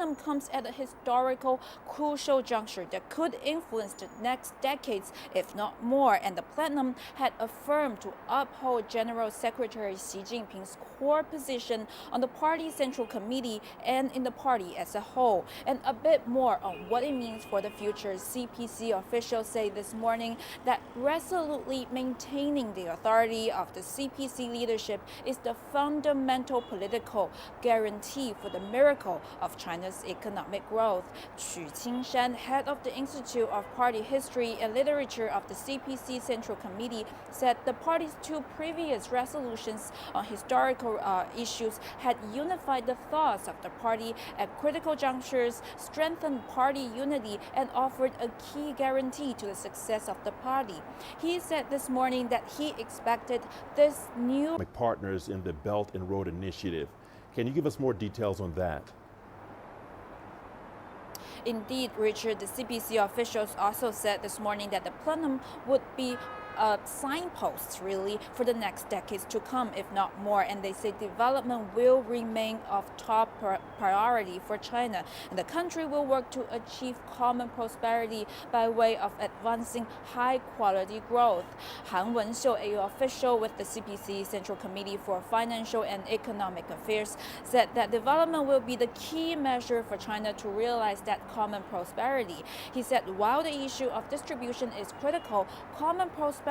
platinum comes at a historical, crucial juncture that could influence the next decades, if not more. And the platinum had affirmed to uphold General Secretary Xi Jinping's core position on the party's Central Committee and in the party as a whole. And a bit more on what it means for the future, CPC officials say this morning that resolutely maintaining the authority of the CPC leadership is the fundamental political guarantee for the miracle of China's economic growth. Xu Qingshan, head of the Institute of Party History and Literature of the CPC Central Committee, said the party's two previous resolutions on historical issues had unified the thoughts of the party at critical junctures, strengthened party unity, and offered a key guarantee to the success of the party. He said this morning that he expected this new partners in the Belt and Road Initiative. Can you give us more details on that? Indeed, Richard, the CPC officials also said this morning that the plenum would be signposts really for the next decades to come, if not more. And they say development will remain of top priority for China, and the country will work to achieve common prosperity by way of advancing high quality growth. Han Wenxiu, an official with the CPC Central Committee for Financial and Economic Affairs, said that development will be the key measure for China to realize that common prosperity. He said while the issue of distribution is critical, common prosperity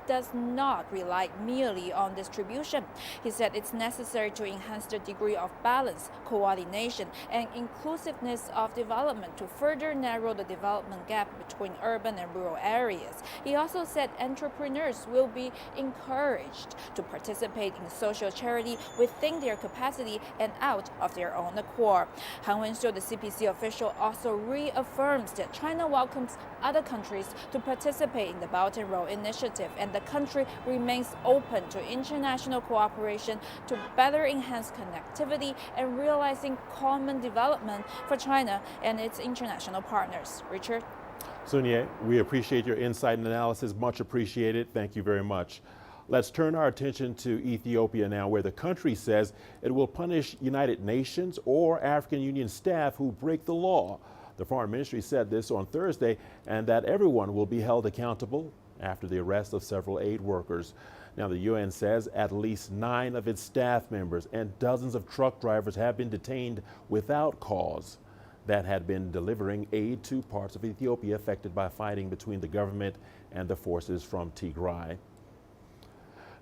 does not rely merely on distribution. He said it's necessary to enhance the degree of balance, coordination, and inclusiveness of development to further narrow the development gap between urban and rural areas. He also said entrepreneurs will be encouraged to participate in social charity within their capacity and out of their own accord. Han Wenxiu, the CPC official, also reaffirms that China welcomes other countries to participate in the Belt and Road Initiative, and the country remains open to international cooperation to better enhance connectivity and realizing common development for China and its international partners. Richard? Sun Ye, we appreciate your insight and analysis. Much appreciated. Thank you very much. Let's turn our attention to Ethiopia now, where the country says it will punish United Nations or African Union staff who break the law. The Foreign Ministry said this on Thursday, and that everyone will be held accountable after the arrest of several aid workers. Now, the UN says at least 9 of its staff members and dozens of truck drivers have been detained without cause that had been delivering aid to parts of Ethiopia affected by fighting between the government and the forces from Tigray.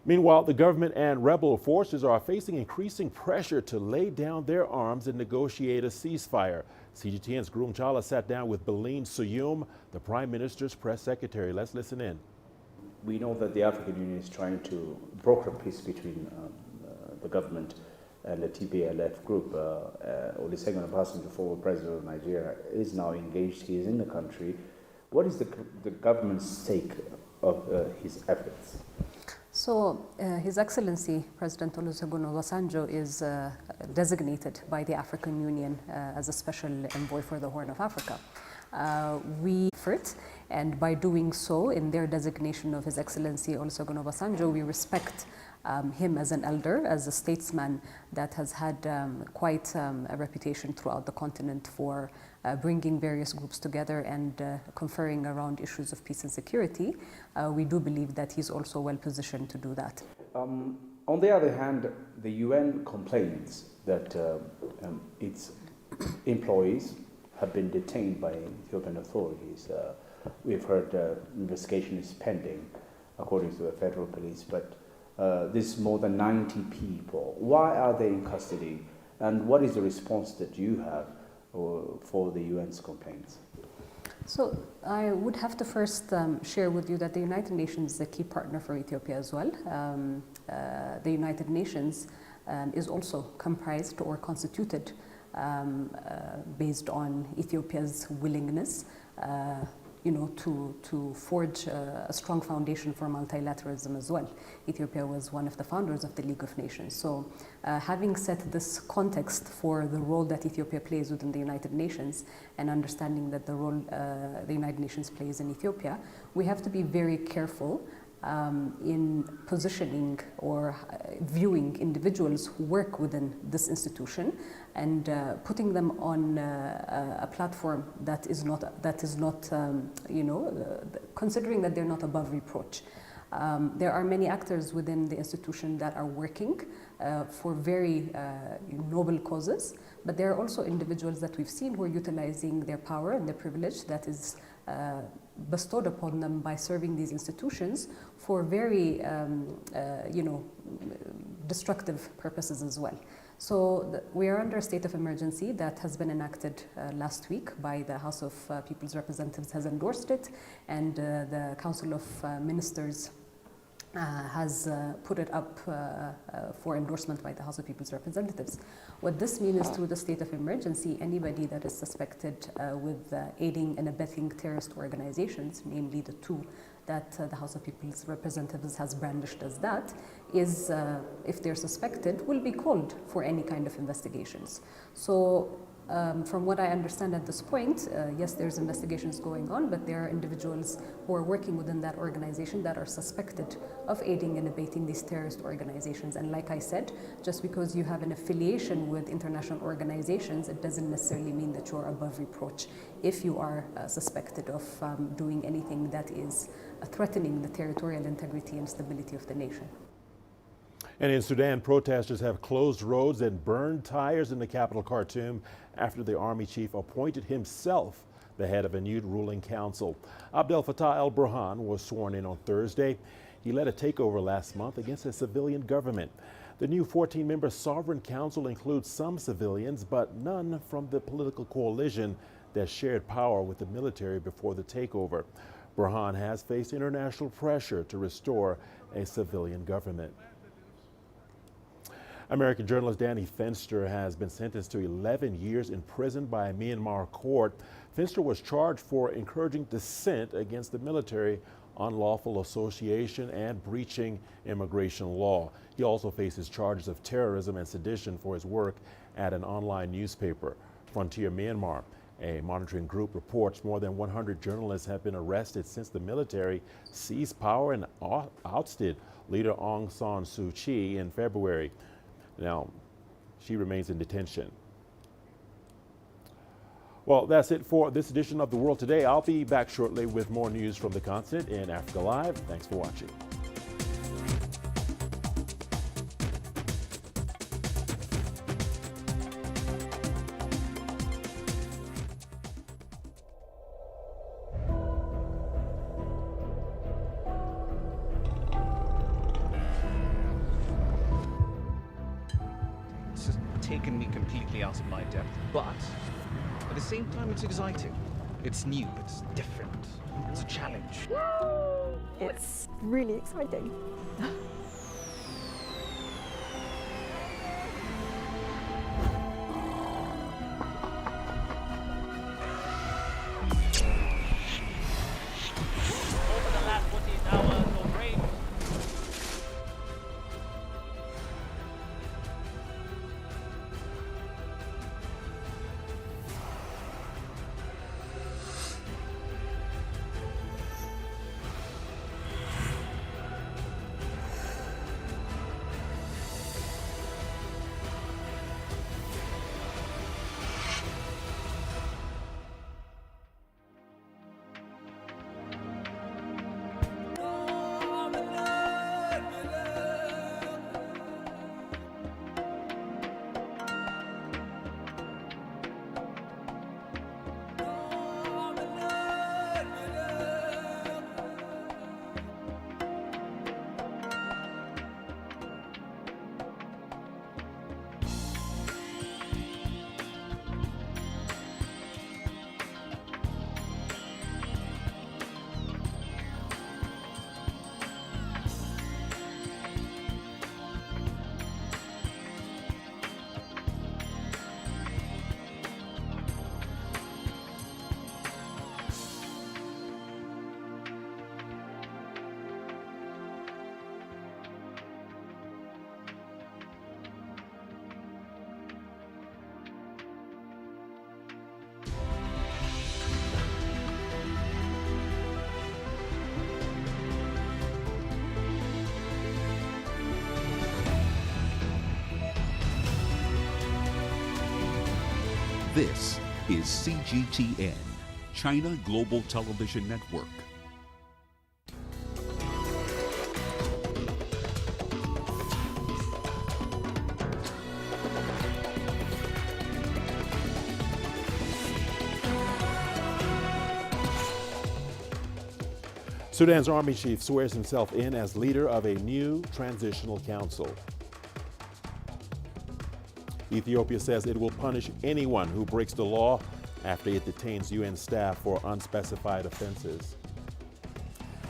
Meanwhile, the government and rebel forces are facing increasing pressure to lay down their arms and negotiate a ceasefire. CGTN's Groom Chala sat down with Beline Suyum, the Prime Minister's press secretary. Let's listen in. We know that the African Union is trying to broker peace between the government and the TPLF group. Olusegun Obasanjo, former president of Nigeria, is now engaged. He is in the country. What is the government's stake of his efforts? So, His Excellency President Olusegun Obasanjo is designated by the African Union as a special envoy for the Horn of Africa. We effort, and by doing so, in their designation of His Excellency Olusegun Obasanjo, we respect him as an elder, as a statesman that has had quite a reputation throughout the continent for bringing various groups together and conferring around issues of peace and security. We do believe that he's also well positioned to do that. On the other hand, the UN complains that its employees have been detained by Ethiopian authorities. We've heard investigation is pending, according to the federal police, but this is more than 90 people. Why are they in custody? And what is the response that you have for the UN's complaints? So I would have to first share with you that the United Nations is a key partner for Ethiopia as well. The United Nations is also comprised or constituted based on Ethiopia's willingness to forge a strong foundation for multilateralism as well. Ethiopia was one of the founders of the League of Nations. So having set this context for the role that Ethiopia plays within the United Nations and understanding that the role the United Nations plays in Ethiopia, we have to be very careful in positioning or viewing individuals who work within this institution and putting them on a platform that is not considering that they're not above reproach. There are many actors within the institution that are working for very noble causes, but there are also individuals that we've seen who are utilizing their power and their privilege that is bestowed upon them by serving these institutions for very, destructive purposes as well. So we are under a state of emergency that has been enacted last week by the House of People's Representatives has endorsed it, and the Council of Ministers has put it up for endorsement by the House of People's Representatives. What this means is through the state of emergency, anybody that is suspected with aiding and abetting terrorist organizations, namely the two that the House of People's Representatives has brandished as that, is, if they're suspected, will be called for any kind of investigations. So from what I understand at this point, yes, there's investigations going on, but there are individuals who are working within that organization that are suspected of aiding and abetting these terrorist organizations. And like I said, just because you have an affiliation with international organizations, it doesn't necessarily mean that you're above reproach if you are suspected of doing anything that is threatening the territorial integrity and stability of the nation. And in Sudan, protesters have closed roads and burned tires in the capital Khartoum after the army chief appointed himself the head of a new ruling council. Abdel Fattah al-Burhan was sworn in on Thursday. He led a takeover last month against a civilian government. The new 14-member sovereign council includes some civilians, but none from the political coalition that shared power with the military before the takeover. Burhan has faced international pressure to restore a civilian government. American journalist Danny Fenster has been sentenced to 11 years in prison by a Myanmar court. Fenster was charged for encouraging dissent against the military, unlawful association, and breaching immigration law. He also faces charges of terrorism and sedition for his work at an online newspaper, Frontier Myanmar. A monitoring group reports more than 100 journalists have been arrested since the military seized power and ousted leader Aung San Suu Kyi in February. Now, she remains in detention. Well, that's it for this edition of The World Today. I'll be back shortly with more news from the continent in Africa Live. Thanks for watching. It's just taken me completely out of my depth, but at the same time it's exciting. It's new, it's different, it's a challenge. It's really exciting. Over the last 14 hours of rain. This is CGTN, China Global Television Network. Sudan's army chief swears himself in as leader of a new transitional council. Ethiopia says it will punish anyone who breaks the law after it detains UN staff for unspecified offenses.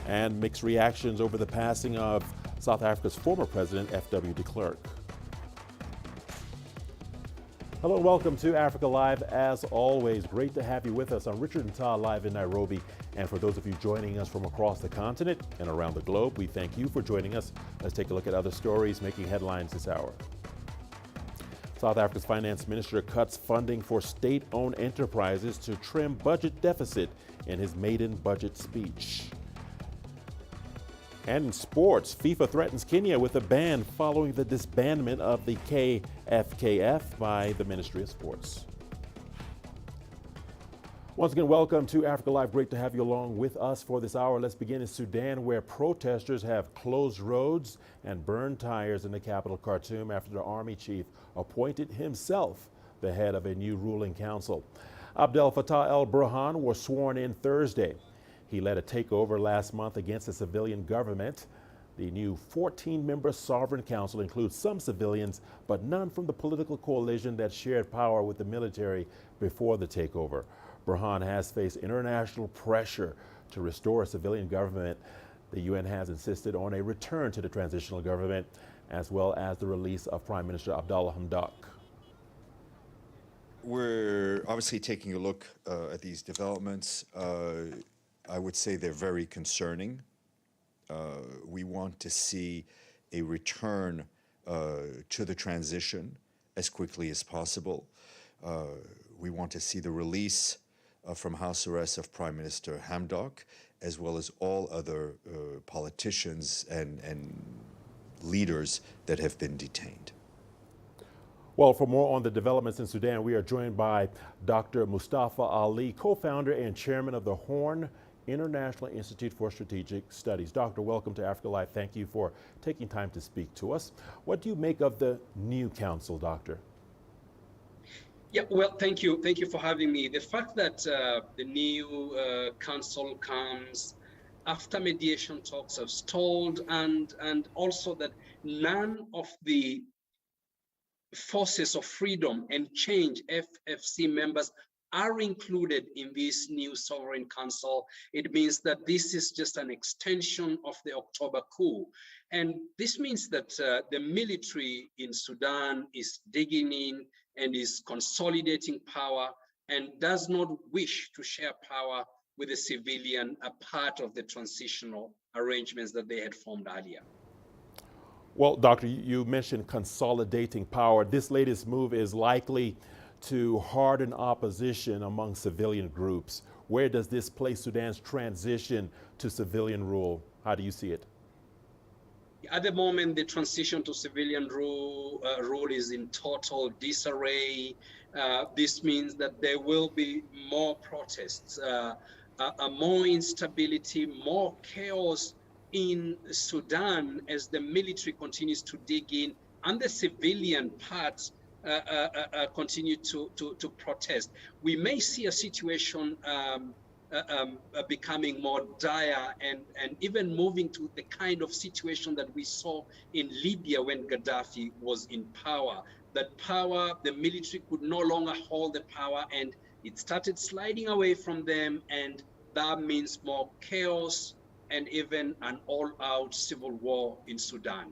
And mixed reactions over the passing of South Africa's former president, F.W. de Klerk. Hello and welcome to Africa Live. As always, great to have you with us. I'm Richard Nta, live in Nairobi. And for those of you joining us from across the continent and around the globe, we thank you for joining us. Let's take a look at other stories making headlines this hour. South Africa's finance minister cuts funding for state-owned enterprises to trim budget deficit in his maiden budget speech. And in sports, FIFA threatens Kenya with a ban following the disbandment of the Kfkf by the Ministry of Sports. Once again, welcome to Africa Live. Great to have you along with us for this hour. Let's begin in Sudan, where protesters have closed roads and burned tires in the capital, Khartoum, after the army chief appointed himself the head of a new ruling council. Abdel Fattah el-Burhan was sworn in Thursday. He led a takeover last month against a civilian government. The new 14-member sovereign council includes some civilians, but none from the political coalition that shared power with the military before the takeover. Burhan has faced international pressure to restore a civilian government. The UN has insisted on a return to the transitional government, as well as the release of Prime Minister Abdallah Hamdok. We're obviously taking a look at these developments. I would say they're very concerning. We want to see a return to the transition as quickly as possible. We want to see the release from house arrest of Prime Minister Hamdok, as well as all other politicians and leaders that have been detained. Well, for more on the developments in Sudan, we are joined by Dr. Mustafa Ali, co-founder and chairman of the Horn International Institute for Strategic Studies. Doctor, welcome to Africa Live. Thank you for taking time to speak to us. What do you make of the new council, Doctor? Yeah, well, thank you. Thank you for having me. The fact that the new council comes after mediation talks have stalled, and also that none of the forces of freedom and change, FFC members, are included in this new sovereign council, it means that this is just an extension of the October coup. And this means that the military in Sudan is digging in and is consolidating power and does not wish to share power with the civilian, a part of the transitional arrangements that they had formed earlier. Well, Doctor, you mentioned consolidating power. This latest move is likely to harden opposition among civilian groups. Where does this place Sudan's transition to civilian rule? How do you see it? At the moment, the transition to civilian rule is in total disarray. This means that there will be more protests, more instability, more chaos in Sudan as the military continues to dig in and the civilian part continue to protest. We may see a situation becoming more dire and even moving to the kind of situation that we saw in Libya when Gaddafi was in power. That power, the military could no longer hold the power and it started sliding away from them, and that means more chaos and even an all-out civil war in Sudan.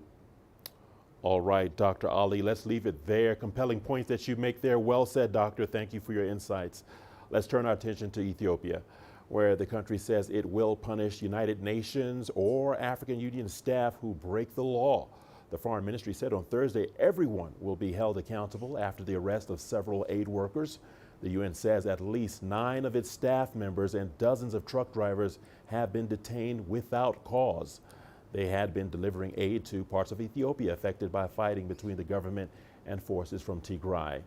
All right, Dr. Ali, let's leave it there. Compelling points that you make there. Well said, Doctor. Thank you for your insights. Let's turn our attention to Ethiopia, where the country says it will punish United Nations or African Union staff who break the law. The Foreign Ministry said on Thursday everyone will be held accountable after the arrest of several aid workers. The UN says at least 9 of its staff members and dozens of truck drivers have been detained without cause. They had been delivering aid to parts of Ethiopia affected by fighting between the government and forces from Tigray.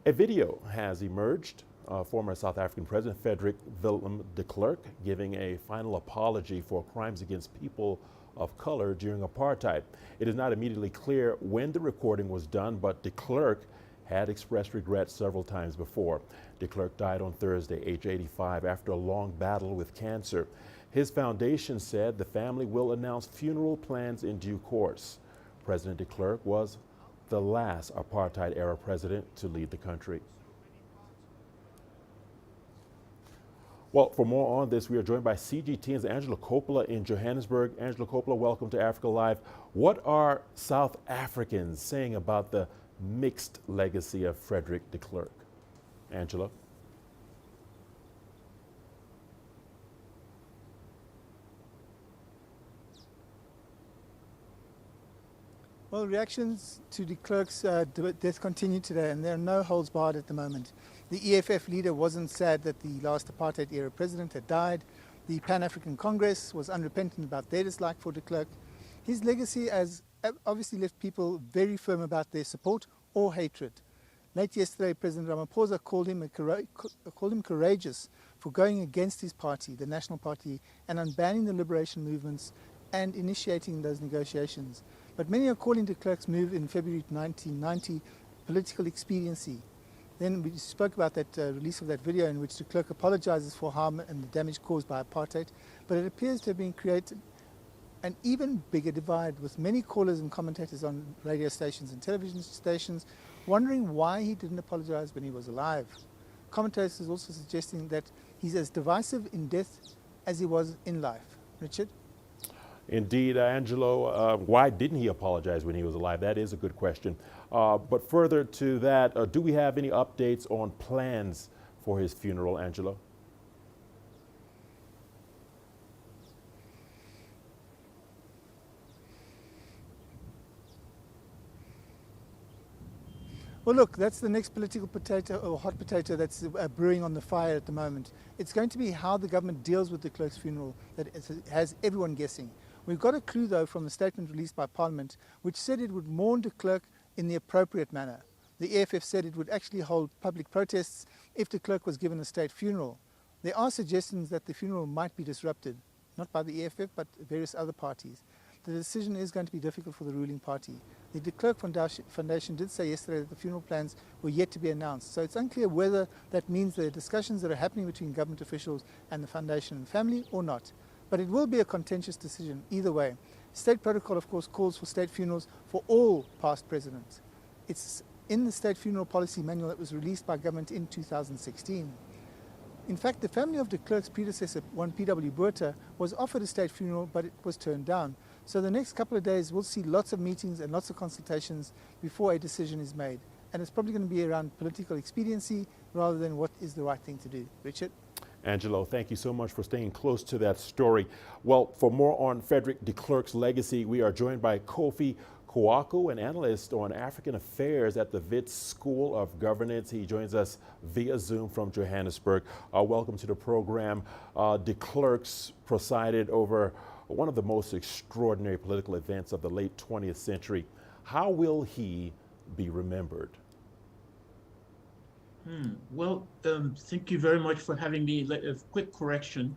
A video has emerged. Former South African President Frederick Willem de Klerk giving a final apology for crimes against people of color during apartheid. It is not immediately clear when the recording was done, but de Klerk had expressed regret several times before. De Klerk died on Thursday, age 85, after a long battle with cancer. His foundation said the family will announce funeral plans in due course. President de Klerk was the last apartheid-era president to lead the country. Well, for more on this, we are joined by CGTN's Angela Coppola in Johannesburg. Angela Coppola, welcome to Africa Live. What are South Africans saying about the mixed legacy of Frederick de Klerk? Angela? Well, reactions to de Klerk's death continue today, and there are no holds barred at the moment. The EFF leader wasn't sad that the last apartheid-era president had died. The Pan-African Congress was unrepentant about their dislike for de Klerk. His legacy has obviously left people very firm about their support or hatred. Late yesterday, President Ramaphosa called him courageous for going against his party, the National Party, and unbanning the liberation movements and initiating those negotiations. But many are calling de Klerk's move in February 1990 political expediency. Then we spoke about that release of that video in which de Klerk apologizes for harm and the damage caused by apartheid, but it appears to have been created an even bigger divide, with many callers and commentators on radio stations and television stations wondering why he didn't apologize when he was alive. Commentators also suggesting that he's as divisive in death as he was in life. Richard? Indeed, Angelo, why didn't he apologize when he was alive? That is a good question. But further to that, do we have any updates on plans for his funeral, Angelo? Well, look, that's the next political potato or hot potato that's brewing on the fire at the moment. It's going to be how the government deals with de Klerk's funeral that has everyone guessing. We've got a clue, though, from the statement released by Parliament, which said it would mourn de Klerk in the appropriate manner. The EFF said it would actually hold public protests if de Klerk was given a state funeral. There are suggestions that the funeral might be disrupted, not by the EFF, but various other parties. The decision is going to be difficult for the ruling party. The de Klerk Foundation did say yesterday that the funeral plans were yet to be announced, so it's unclear whether that means there are discussions that are happening between government officials and the foundation and family or not. But it will be a contentious decision either way. State protocol, of course, calls for state funerals for all past presidents. It's in the state funeral policy manual that was released by government in 2016. In fact, the family of de Klerk's predecessor, one P.W. Botha, was offered a state funeral, but it was turned down. So the next couple of days, we'll see lots of meetings and lots of consultations before a decision is made. And it's probably going to be around political expediency rather than what is the right thing to do. Richard? Angelo, thank you so much for staying close to that story. Well, for more on Frederick de Klerk's legacy, we are joined by Kfkf, an analyst on African affairs at the Wits School of Governance. He joins us via Zoom from Johannesburg. Welcome to the program. De Klerk's presided over one of the most extraordinary political events of the late 20th century. How will he be remembered? Well, thank you very much for having me. A quick correction.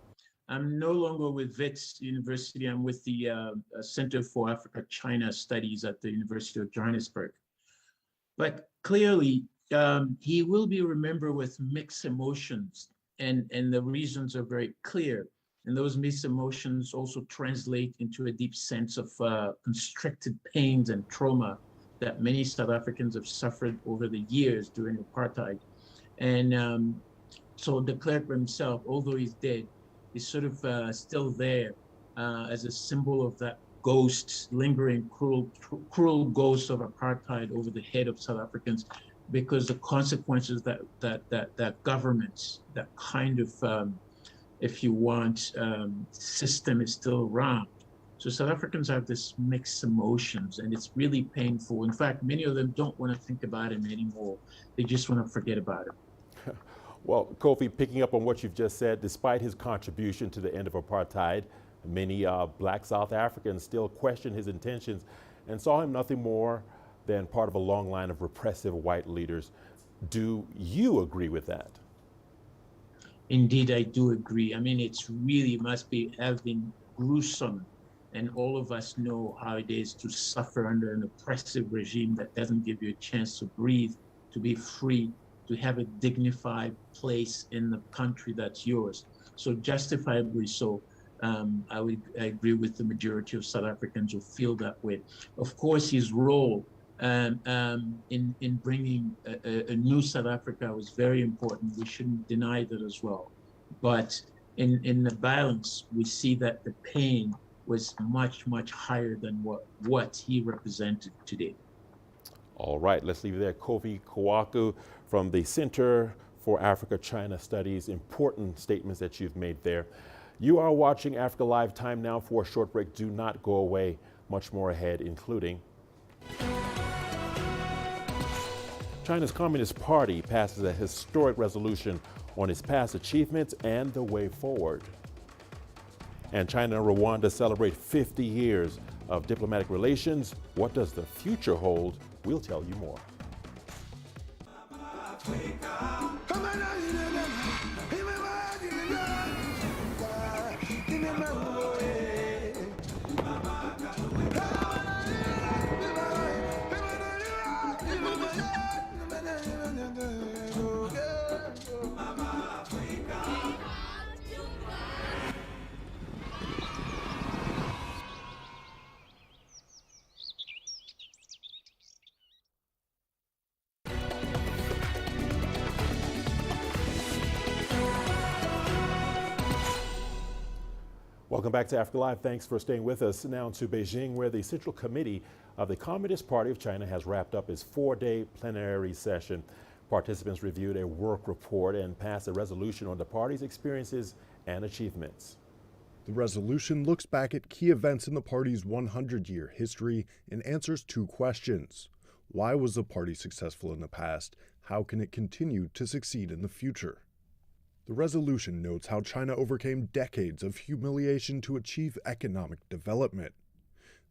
I'm no longer with Wits University. I'm with the Center for Africa-China Studies at the University of Johannesburg. But clearly, he will be remembered with mixed emotions, and the reasons are very clear. And those mixed emotions also translate into a deep sense of constricted pains and trauma that many South Africans have suffered over the years during apartheid. And so de Klerk himself, although he's dead, is sort of still there as a symbol of that ghost, lingering, cruel ghost of apartheid over the head of South Africans, because the consequences that governments, that kind of, if you want, system is still around. So South Africans have this mixed emotions, and it's really painful. In fact, many of them don't want to think about him anymore. They just want to forget about him. Well, Kfkf, picking up on what you've just said, despite his contribution to the end of apartheid, many black South Africans still question his intentions and saw him nothing more than part of a long line of repressive white leaders. Do you agree with that? Indeed, I do agree. I mean, it's really have been gruesome. And all of us know how it is to suffer under an oppressive regime that doesn't give you a chance to breathe, to be free, to have a dignified place in the country that's yours. So justifiably so, I agree with the majority of South Africans who feel that way. Of course, his role in bringing a new South Africa was very important. We shouldn't deny that as well. But in the balance, we see that the pain was much, much higher than what he represented today. All right, let's leave it there. Kfkf from the Center for Africa-China Studies. Important statements that you've made there. You are watching Africa Live. Time now for a short break. Do not go away. Much more ahead, including China's Communist Party passes a historic resolution on its past achievements and the way forward. And China and Rwanda celebrate 50 years of diplomatic relations. What does the future hold? We'll tell you more. Welcome back to Africa Live. Thanks for staying with us. Now to Beijing, where the Central Committee of the Communist Party of China has wrapped up its 4-day plenary session. Participants reviewed a work report and passed a resolution on the party's experiences and achievements. The resolution looks back at key events in the party's 100-year history and answers 2 questions. Why was the party successful in the past? How can it continue to succeed in the future? The resolution notes how China overcame decades of humiliation to achieve economic development.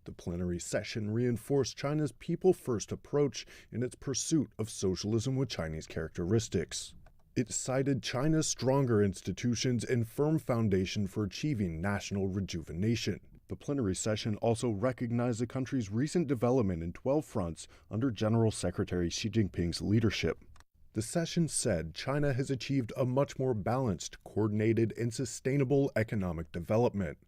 The plenary session reinforced China's people-first approach in its pursuit of socialism with Chinese characteristics. It cited China's stronger institutions and firm foundation for achieving national rejuvenation. The plenary session also recognized the country's recent development in 12 fronts under General Secretary Xi Jinping's leadership. The session said China has achieved a much more balanced, coordinated, and sustainable economic development.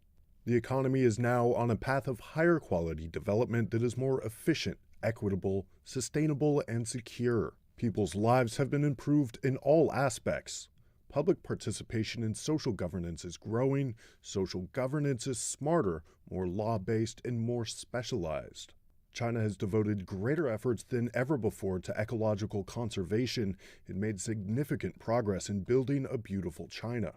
The economy is now on a path of higher quality development that is more efficient, equitable, sustainable, and secure. People's lives have been improved in all aspects. Public participation in social governance is growing. Social governance is smarter, more law-based, and more specialized. China has devoted greater efforts than ever before to ecological conservation and made significant progress in building a beautiful China.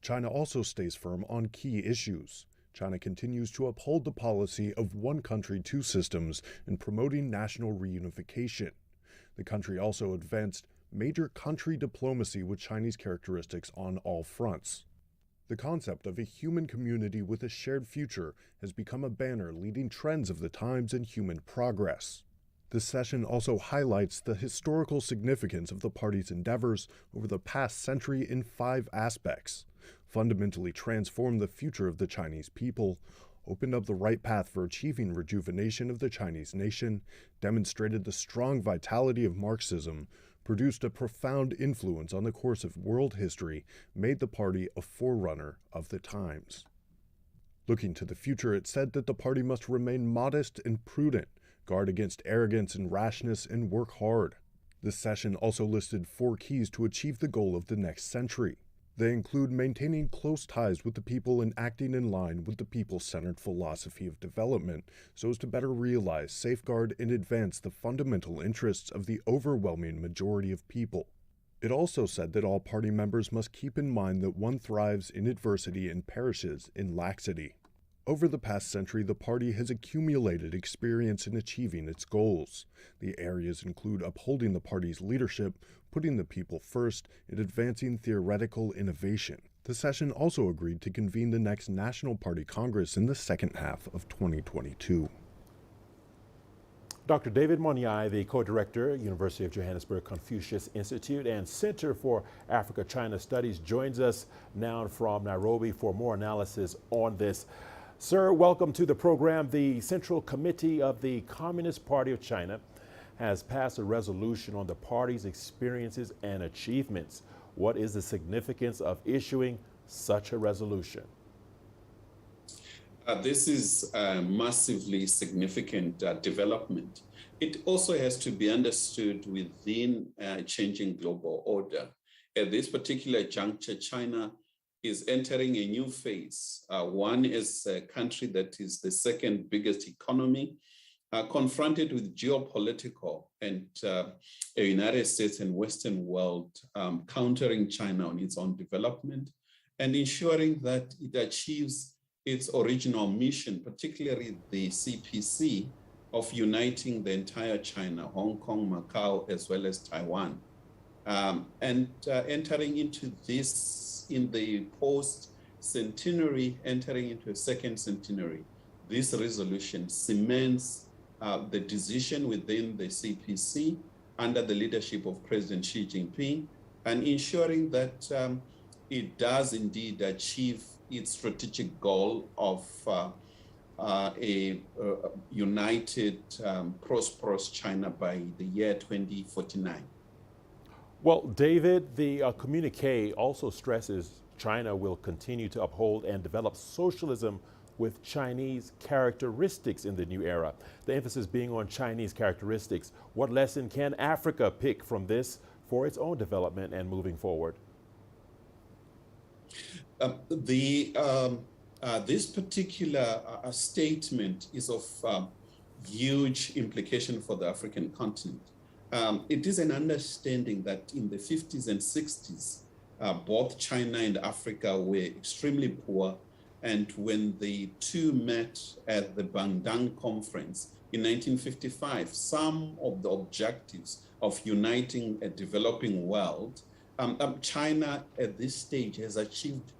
China also stays firm on key issues. China continues to uphold the policy of one country, 2 systems in promoting national reunification. The country also advanced major country diplomacy with Chinese characteristics on all fronts. The concept of a human community with a shared future has become a banner leading trends of the times in human progress. This session also highlights the historical significance of the party's endeavors over the past century in 5 aspects: fundamentally transform the future of the Chinese people, opened up the right path for achieving rejuvenation of the Chinese nation, demonstrated the strong vitality of Marxism, produced a profound influence on the course of world history, made the party a forerunner of the times. Looking to the future, it said that the party must remain modest and prudent, guard against arrogance and rashness, and work hard. This session also listed 4 keys to achieve the goal of the next century. They include maintaining close ties with the people and acting in line with the people-centered philosophy of development so as to better realize, safeguard, and advance the fundamental interests of the overwhelming majority of people. It also said that all party members must keep in mind that one thrives in adversity and perishes in laxity. Over the past century, the party has accumulated experience in achieving its goals. The areas include upholding the party's leadership, putting the people first, and advancing theoretical innovation. The session also agreed to convene the next National Party Congress in the second half of 2022. Dr. David Monyai, the co-director, University of Johannesburg Confucius Institute and Center for Africa-China Studies, joins us now from Nairobi for more analysis on this. Sir, welcome to the program. The Central Committee of the Communist Party of China has passed a resolution on the party's experiences and achievements. What is the significance of issuing such a resolution? This is a massively significant development. It also has to be understood within a changing global order. At this particular juncture, China is entering a new phase. One is a country that is the second biggest economy, confronted with geopolitical and a United States and Western world countering China on its own development and ensuring that it achieves its original mission, particularly the CPC, of uniting the entire China, Hong Kong, Macau, as well as Taiwan. Entering into this in the post-centenary, entering into a second centenary, this resolution cements the decision within the CPC under the leadership of President Xi Jinping and ensuring that it does indeed achieve its strategic goal of a united, prosperous China by the year 2049. Well, David, the communique also stresses China will continue to uphold and develop socialism with Chinese characteristics in the new era. The emphasis being on Chinese characteristics. What lesson can Africa pick from this for its own development and moving forward? This particular statement is of huge implication for the African continent. It is an understanding that in the 50s and 60s, both China and Africa were extremely poor. And when the two met at the Bandung Conference in 1955, some of the objectives of uniting a developing world, China at this stage has achieved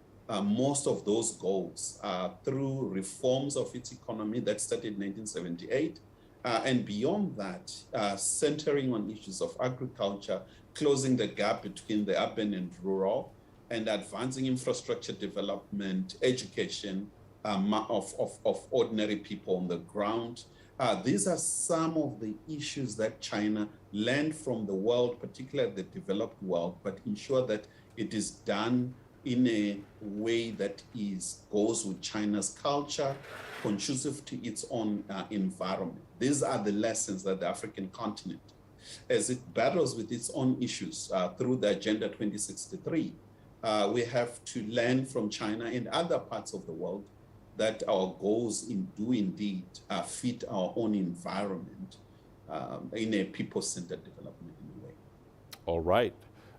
most of those goals through reforms of its economy that started in 1978. And beyond that, centering on issues of agriculture, closing the gap between the urban and rural, and advancing infrastructure development, education of ordinary people on the ground. These are some of the issues that China learned from the world, particularly the developed world, but ensure that it is done in a way that goes with China's culture, conducive to its own environment. These are the lessons that the African continent, as it battles with its own issues through the Agenda 2063, we have to learn from China and other parts of the world that our goals do indeed fit our own environment in a people-centered development in a way. All right.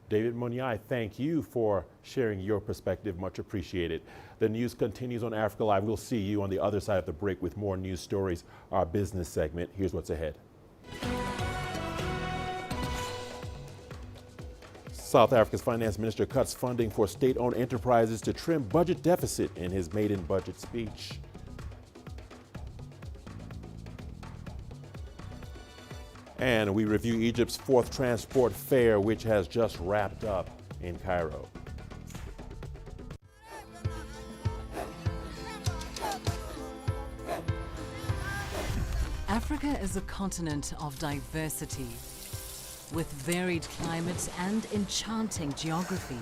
David Monyai, thank you for sharing your perspective. Much appreciated. The news continues on Africa Live. We'll see you on the other side of the break with more news stories, our business segment. Here's what's ahead. South Africa's finance minister cuts funding for state-owned enterprises to trim budget deficit in his maiden budget speech. And we review Egypt's fourth transport fair, which has just wrapped up in Cairo. Africa is a continent of diversity, with varied climates and enchanting geography,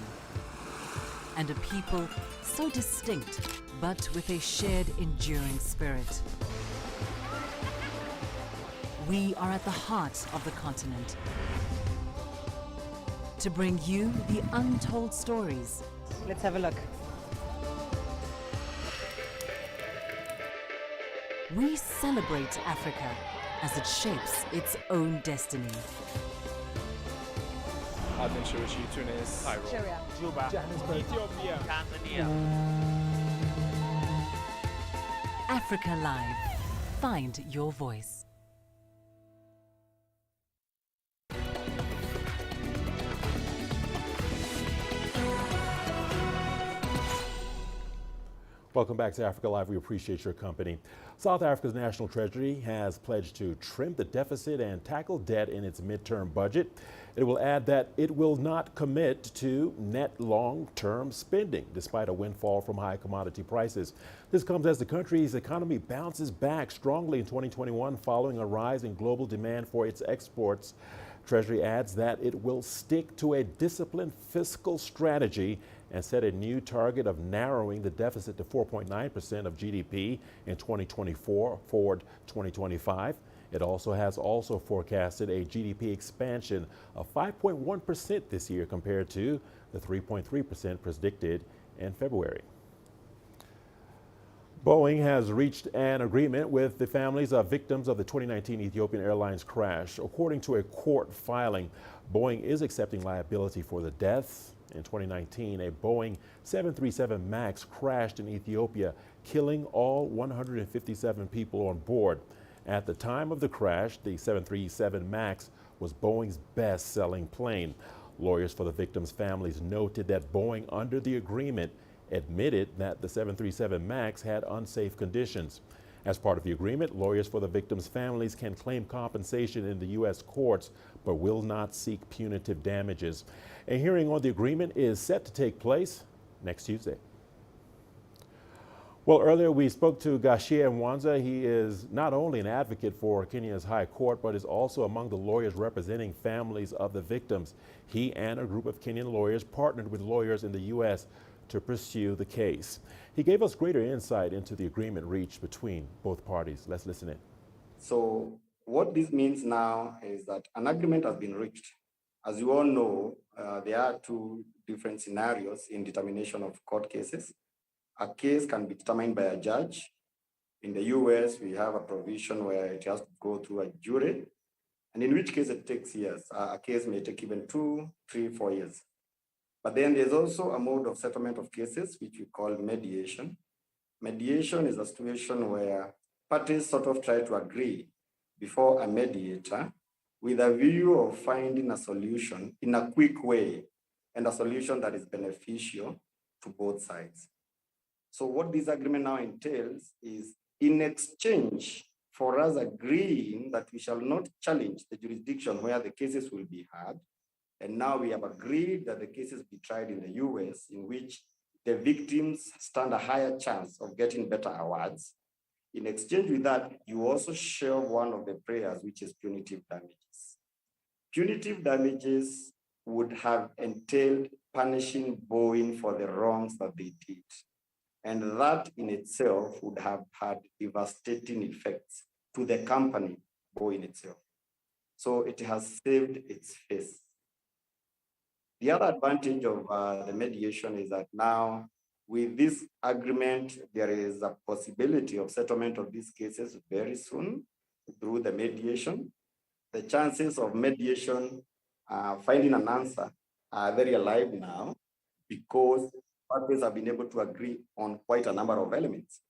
and a people so distinct, but with a shared enduring spirit. We are at the heart of the continent to bring you the untold stories. Let's have a look. We celebrate Africa as it shapes its own destiny. I've been Shirushi, Tunis, Cairo, Juba, Johannesburg, Ethiopia, Tanzania. Africa Live. Find your voice. Welcome back to Africa Live. We appreciate your company. South Africa's National Treasury has pledged to trim the deficit and tackle debt in its midterm budget. It will add that it will not commit to net long-term spending, despite a windfall from high commodity prices. This comes as the country's economy bounces back strongly in 2021 following a rise in global demand for its exports. Treasury adds that it will stick to a disciplined fiscal strategy and set a new target of narrowing the deficit to 4.9% of GDP in 2024 forward 2025. It has forecasted a GDP expansion of 5.1% this year compared to the 3.3% predicted in February. Boeing has reached an agreement with the families of victims of the 2019 Ethiopian Airlines crash. According to a court filing, Boeing is accepting liability for the deaths. In 2019, a Boeing 737 MAX crashed in Ethiopia, killing all 157 people on board. At the time of the crash, the 737 MAX was Boeing's best-selling plane. Lawyers for the victims' families noted that Boeing, under the agreement, admitted that the 737 MAX had unsafe conditions. As part of the agreement, lawyers for the victims' families can claim compensation in the U.S. courts, but will not seek punitive damages. A hearing on the agreement is set to take place next Tuesday. Well, earlier we spoke to Gashie Mwanza. He is not only an advocate for Kenya's High Court, but is also among the lawyers representing families of the victims. He and a group of Kenyan lawyers partnered with lawyers in the U.S. to pursue the case. He gave us greater insight into the agreement reached between both parties. Let's listen in. So what this means now is that an agreement has been reached. As you all know, there are two different scenarios in determination of court cases. A case can be determined by a judge. In the US, we have a provision where it has to go through a jury, and in which case it takes years. A case may take even 2, 3, 4 years. But then there's also a mode of settlement of cases, which we call mediation. Mediation is a situation where parties sort of try to agree before a mediator with a view of finding a solution in a quick way, and a solution that is beneficial to both sides. So what this agreement now entails is, in exchange for us agreeing that we shall not challenge the jurisdiction where the cases will be heard, and now we have agreed that the cases be tried in the US, in which the victims stand a higher chance of getting better awards. In exchange with that, you also share one of the prayers, which is punitive damages. Punitive damages would have entailed punishing Boeing for the wrongs that they did. And that in itself would have had devastating effects to the company, Boeing itself. So it has saved its face. The other advantage of the mediation is that now, with this agreement, there is a possibility of settlement of these cases very soon through the mediation. The chances of mediation finding an answer are very alive now, because parties have been able to agree on quite a number of elements.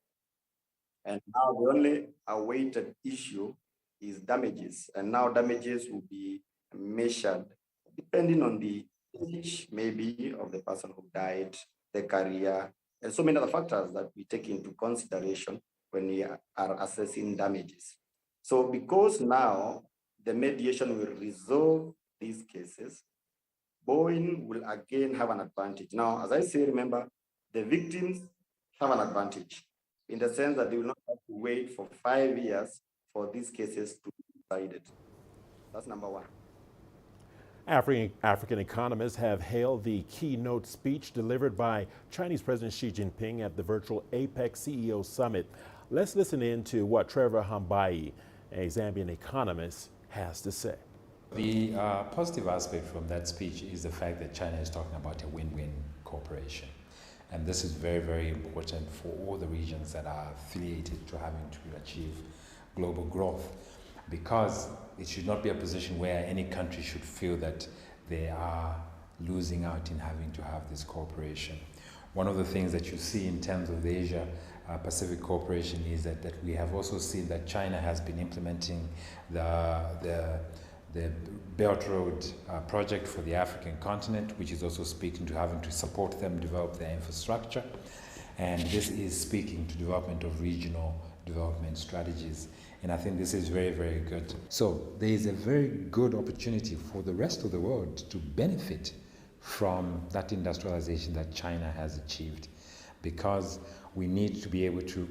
And now the only awaited issue is damages. And now damages will be measured depending on the age, maybe, of the person who died, the career, and so many other factors that we take into consideration when we are assessing damages. So because now the mediation will resolve these cases, Boeing will again have an advantage. Now, as I say, remember, the victims have an advantage in the sense that they will not have to wait for 5 years for these cases to be decided. That's number one. African economists have hailed the keynote speech delivered by Chinese President Xi Jinping at the virtual APEC CEO Summit. Let's listen in to what Trevor Hambai, a Zambian economist, has to say. The positive aspect from that speech is the fact that China is talking about a win-win cooperation. And this is very, very important for all the regions that are affiliated to having to achieve global growth, because it should not be a position where any country should feel that they are losing out in having to have this cooperation. One of the things that you see in terms of the Asia Pacific cooperation is that we have also seen that China has been implementing the Belt Road project for the African continent, which is also speaking to having to support them develop their infrastructure. And this is speaking to development of regional development strategies. And I think this is very, very good. So there is a very good opportunity for the rest of the world to benefit from that industrialization that China has achieved, because we need to be able to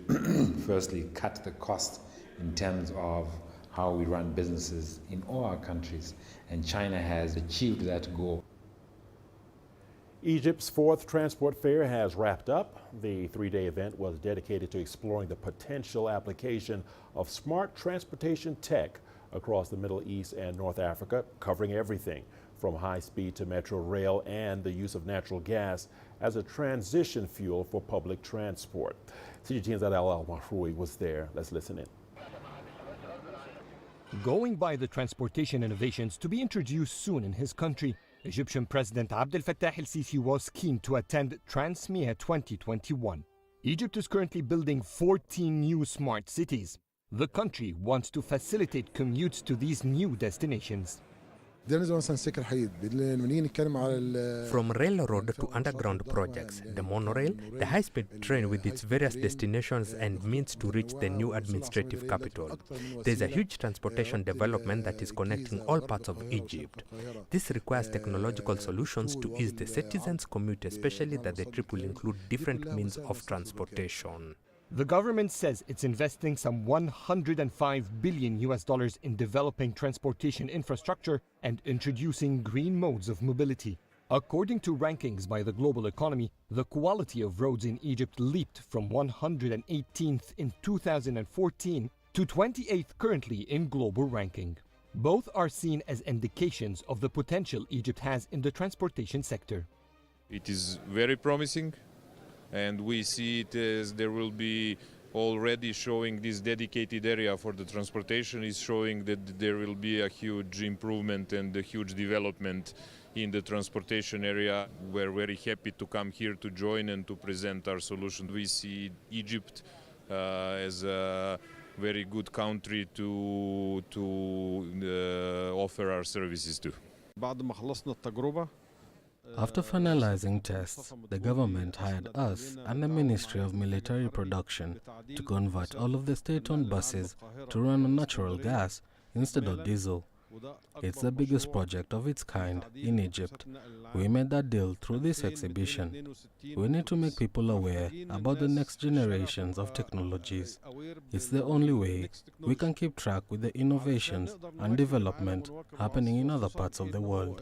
firstly cut the cost in terms of how we run businesses in all our countries, and China has achieved that goal. Egypt's 4th Transport Fair has wrapped up. The 3-day event was dedicated to exploring the potential application of smart transportation tech across the Middle East and North Africa, covering everything from high-speed to metro rail and the use of natural gas as a transition fuel for public transport. CGTN's Adel Al-Mahroui was there. Let's listen in. Going by the transportation innovations to be introduced soon in his country, Egyptian President Abdel Fattah el-Sisi was keen to attend Transmea 2021. Egypt is currently building 14 new smart cities. The country wants to facilitate commutes to these new destinations. From railroad to underground projects, the monorail, the high-speed train with its various destinations and means to reach the new administrative capital. There's a huge transportation development that is connecting all parts of Egypt. This requires technological solutions to ease the citizens' commute, especially that the trip will include different means of transportation. The government says it's investing some $105 billion in developing transportation infrastructure and introducing green modes of mobility. According to rankings by the Global Economy, the quality of roads in Egypt leaped from 118th in 2014 to 28th currently in global ranking. Both are seen as indications of the potential Egypt has in the transportation sector. It is very promising, and we see it as there will be already showing this dedicated area for the transportation is showing that there will be a huge improvement and a huge development in the transportation area. We're very happy to come here to join and to present our solution. We see Egypt as a very good country to offer our services to. After finalizing tests, the government hired us and the Ministry of Military Production to convert all of the state-owned buses to run on natural gas instead of diesel. It's the biggest project of its kind in Egypt. We made that deal through this exhibition. We need to make people aware about the next generations of technologies. It's the only way we can keep track with the innovations and development happening in other parts of the world.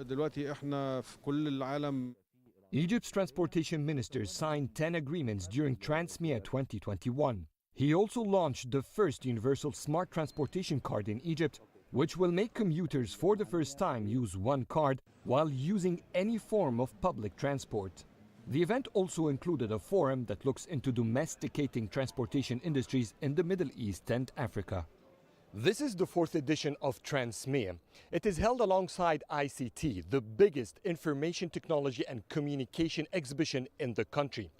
Egypt's transportation ministers signed 10 agreements during Transmea 2021. He also launched the first universal smart transportation card in Egypt, which will make commuters for the first time use one card while using any form of public transport. The event also included a forum that looks into domesticating transportation industries in the Middle East and Africa. This is the 4th edition of Transmea. It is held alongside ICT, the biggest information technology and communication exhibition in the country.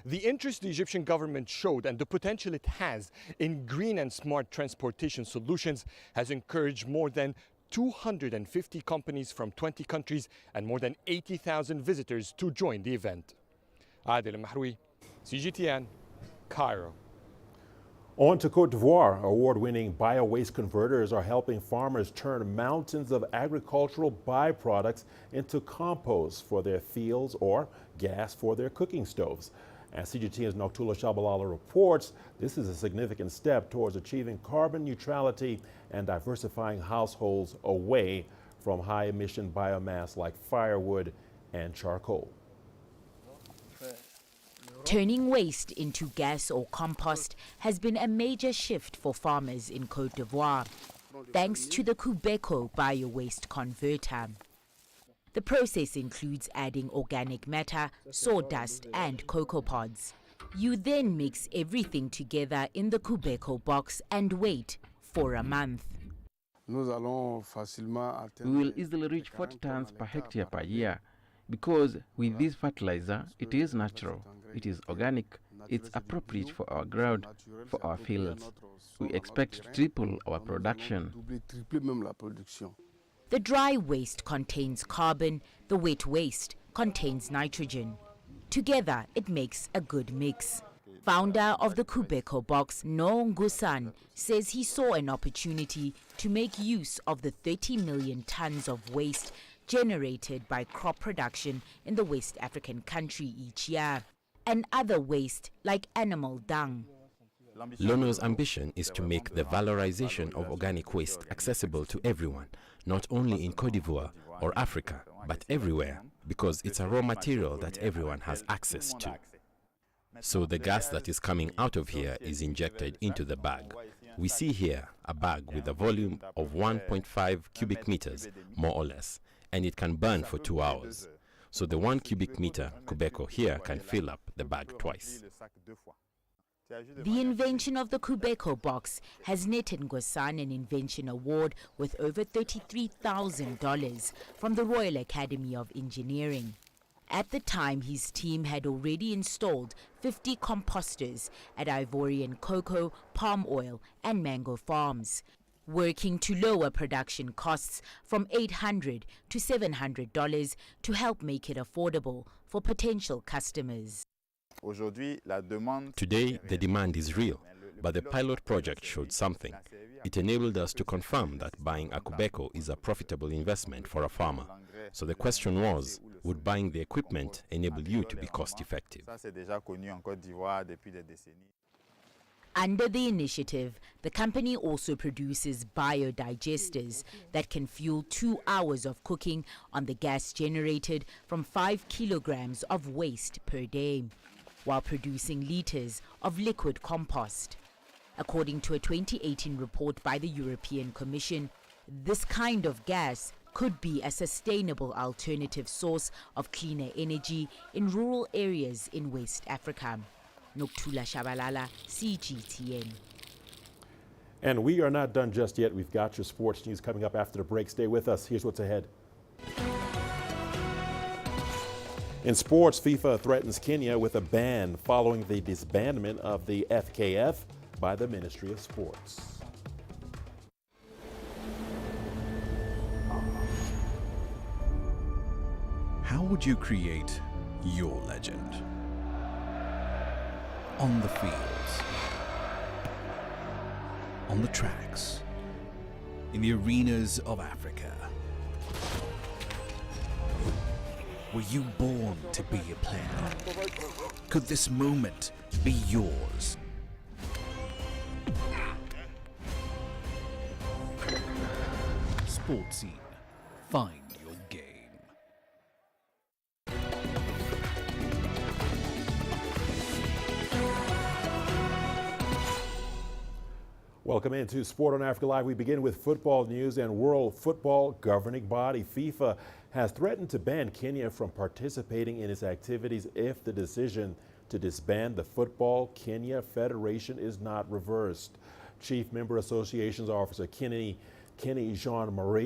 The interest the Egyptian government showed and the potential it has in green and smart transportation solutions has encouraged more than 250 companies from 20 countries and more than 80,000 visitors to join the event. Adel Al-Mahroui, CGTN, Cairo. On to Cote d'Ivoire. Award-winning bio-waste converters are helping farmers turn mountains of agricultural byproducts into compost for their fields or gas for their cooking stoves. As CGTN's Noktula Shabalala reports, this is a significant step towards achieving carbon neutrality and diversifying households away from high-emission biomass like firewood and charcoal. Turning waste into gas or compost has been a major shift for farmers in Cote d'Ivoire, thanks to the Kfkf bio-waste converter. The process includes adding organic matter, sawdust and cocoa pods. You then mix everything together in the Kfkf box and wait for a month. We will easily reach 40 tons per hectare per year, because with this fertilizer, it is natural, it is organic, it's appropriate for our ground, for our fields. We expect to triple our production. The dry waste contains carbon, the wet waste contains nitrogen. Together, it makes a good mix. Founder of the Kfkf box, Nta, says he saw an opportunity to make use of the 30 million tons of waste generated by crop production in the West African country each year, and other waste like animal dung. Lono's ambition is to make the valorization of organic waste accessible to everyone, not only in Côte d'Ivoire or Africa, but everywhere, because it's a raw material that everyone has access to. So the gas that is coming out of here is injected into the bag. We see here a bag with a volume of 1.5 cubic meters, more or less, and it can burn for 2 hours. So the 1 cubic meter Kfkf here can fill up the bag twice. The invention of the Kfkf box has netted Nta an invention award with over $33,000 from the Royal Academy of Engineering. At the time, his team had already installed 50 composters at Ivorian cocoa, palm oil and mango farms, working to lower production costs from $800 to $700 to help make it affordable for potential customers. Today, the demand is real, but the pilot project showed something. It enabled us to confirm that buying a Kfkf is a profitable investment for a farmer. So the question was, would buying the equipment enable you to be cost-effective? Under the initiative, the company also produces biodigesters that can fuel 2 hours of cooking on the gas generated from 5 kilograms of waste per day, while producing liters of liquid compost. According to a 2018 report by the European Commission, this kind of gas could be a sustainable alternative source of cleaner energy in rural areas in West Africa. Nokuthula Shabalala, CGTN. And we are not done just yet. We've got your sports news coming up after the break. Stay with us. Here's what's ahead. In sports, FIFA threatens Kenya with a ban following the disbandment of the Kfkf by the Ministry of Sports. How would you create your legend? On the fields, on the tracks, in the arenas of Africa. Were you born to be a player? Could this moment be yours? Sports Scene. Find your game. Welcome into Sport on Africa Live. We begin with football news, and World Football governing body FIFA has threatened to ban Kenya from participating in its activities if the decision to disband the Football Kenya Federation is not reversed. Chief Member Associations Officer Kenny Jean-Marie